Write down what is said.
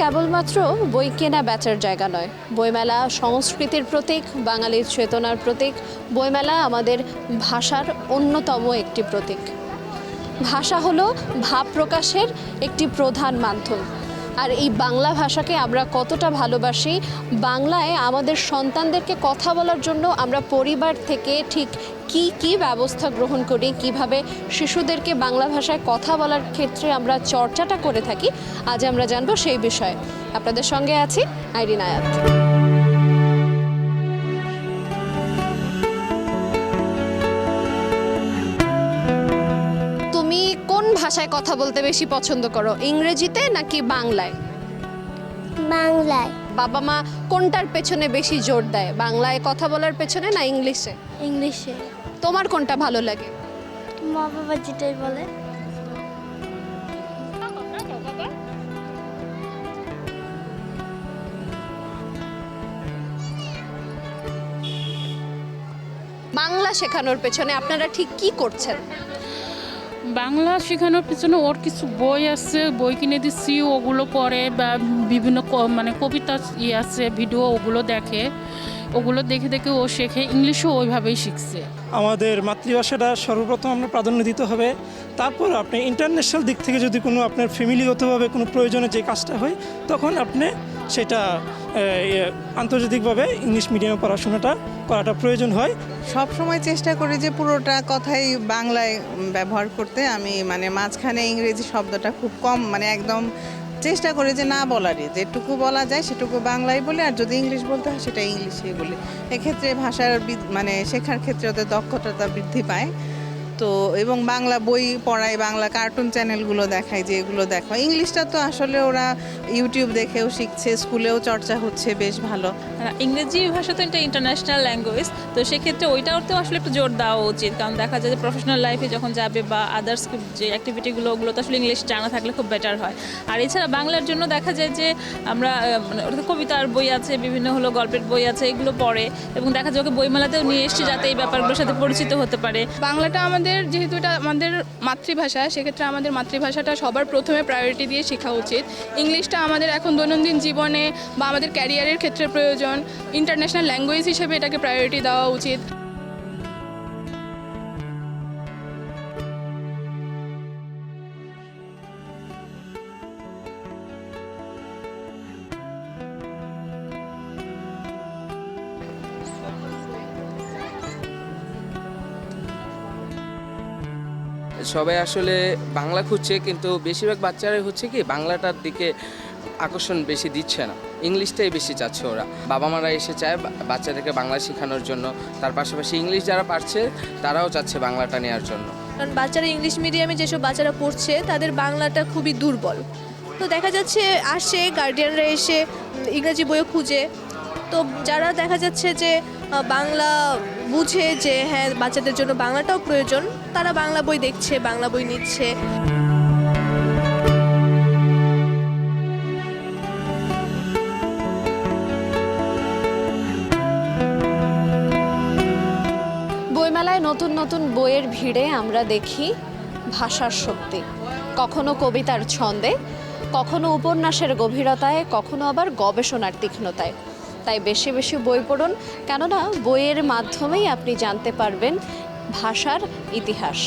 কেবলমাত্র বই কেনা বেচার জায়গা নয়, বইমেলা সংস্কৃতির প্রতীক, বাঙালির চেতনার প্রতীক। বইমেলা আমাদের ভাষার অন্যতম একটি প্রতীক। ভাষা হলো ভাব প্রকাশের একটি প্রধান মাধ্যম। আর এই বাংলা ভাষাকে আমরা কতটা ভালোবাসি, বাংলায় আমাদের সন্তানদেরকে কথা বলার জন্য আমরা পরিবার থেকে ঠিক কি ব্যবস্থা গ্রহণ করি, কিভাবে শিশুদেরকে বাংলা ভাষায় কথা বলার ক্ষেত্রে আমরা চর্চাটা করে থাকি, আজ আমরা জানবো সেই বিষয়ে। আপনাদের সঙ্গে আছি আইরিন আয়াত। তুমি কোন ভাষায় কথা বলতে বেশি পছন্দ করো, ইংরেজিতে নাকি বাংলায়? বাংলায়। বাবা মা কোনটার পেছনে বেশি জোর দেয়, বাংলায় কথা বলার পেছনে না ইংলিশে? ইংলিশে। তোমার কোনটা ভালো লাগে? মা বাবা যেটাই বলে। বাংলা শেখানোর পেছনে আপনারা ঠিক কি করছেন? বাংলা শেখানোর পিছনে ওর কিছু বই আছে, বই কিনে দিচ্ছি, ওগুলো পড়ে বা বিভিন্ন মানে কবিতা আছে, ভিডিও ওগুলো দেখে, ওগুলো দেখে দেখে ও শেখে। ইংলিশও ওইভাবেই শিখছে। আমাদের মাতৃভাষাটা সর্বপ্রথম আমরা প্রাধান্য দিতে হবে। তারপর আপনি ইন্টারন্যাশনাল দিক থেকে যদি কোনো আপনার ফ্যামিলিগতভাবে কোনো প্রয়োজনে যে কাজটা হয়, তখন আপনি সেটা আন্তর্জাতিকভাবে ইংলিশ মিডিয়ামে পড়াশোনাটা করাটা প্রয়োজন হয়। সব সময় চেষ্টা করি যে পুরোটা কথাই বাংলায় ব্যবহার করতে। আমি মানে মাঝখানে ইংরেজি শব্দটা খুব কম, মানে একদম চেষ্টা করি যে না বলারই, যেটুকু বলা যায় সেটুকু বাংলায় বলি, আর যদি ইংলিশ বলতে হয় সেটা ইংলিশেই বলি। এক্ষেত্রে ভাষার মানে শেখার ক্ষেত্রে ওদের দক্ষতা বৃদ্ধি পায়। তো এবং বাংলা বই পড়াই, বাংলা কার্টুন চ্যানেলগুলো দেখায়, যে এগুলো দেখো। ইংলিশটা তো আসলে ওরা ইউটিউব দেখেও শিখছে, স্কুলেও চর্চা হচ্ছে, বেশ ভালো। ইংরেজি ভাষা তো একটা ইন্টারন্যাশনাল ল্যাঙ্গুয়েজ, তো সেক্ষেত্রে ওইটাতেও আসলে একটু জোর দেওয়া উচিত। কারণ দেখা যায় যে প্রফেশনাল লাইফে যখন যাবে বা আদার্স যে অ্যাক্টিভিটিগুলো, ওগুলো তো আসলে ইংলিশ জানা থাকলে খুব বেটার হয়। আর এছাড়া বাংলার জন্য দেখা যায় যে আমরা কবিতার বই আছে, বিভিন্ন হলো গল্পের বই আছে, এগুলো পড়ে এবং দেখা যায় ওকে বইমেলাতেও নিয়ে এসছি যাতে এই ব্যাপারগুলোর সাথে পরিচিত হতে পারে। বাংলাটা আমাদের, যেহেতু এটা আমাদের মাতৃভাষা, সেক্ষেত্রে আমাদের মাতৃভাষাটা সবার প্রথমে প্রায়োরিটি দিয়ে শেখা উচিত। ইংলিশটা আমাদের এখন দৈনন্দিন জীবনে বা আমাদের ক্যারিয়ারের ক্ষেত্রে প্রয়োজন। ইন্টারন্যাশনাল ল্যাঙ্গুয়েজ হিসেবে এটাকে প্রায়োরিটি দেওয়া উচিত। সবাই আসলে বাংলা খুঁজছে, কিন্তু বেশিরভাগ বাচ্চারাই হচ্ছে কি বাংলাটার দিকে আকর্ষণ বেশি দিচ্ছে না, ইংলিশটাই বেশি চাচ্ছে ওরা। বাবা মারা এসে চায় বাচ্চাদেরকে বাংলা শেখানোর জন্য, তার পাশাপাশি ইংলিশ যারা পারছে তারাও চাচ্ছে বাংলাটা নেওয়ার জন্য। কারণ বাচ্চারা ইংলিশ মিডিয়ামে যেসব বাচ্চারা পড়ছে তাদের বাংলাটা খুবই দুর্বল। তো দেখা যাচ্ছে আসে গার্ডিয়ানরা এসে ইংরেজি বইও খুঁজে, তো যারা দেখা যাচ্ছে যে বাংলা বুঝে যে হ্যাঁ বাচ্চাদের জন্য বাংলাটাও প্রয়োজন, তারা বাংলা বই দেখছে, বাংলা বই নিচ্ছে। বইমেলায় নতুন নতুন বইয়ের ভিড়ে আমরা দেখি ভাষার শক্তি, কখনো কবিতার ছন্দে, কখনো উপন্যাসের গভীরতায়, কখনো আবার গবেষণার তীক্ষ্ণতায়। তাই বেশি বেশি বই পড়ুন, কেননা বইয়ের মাধ্যমেই আপনি জানতে পারবেন ভাষার ইতিহাস।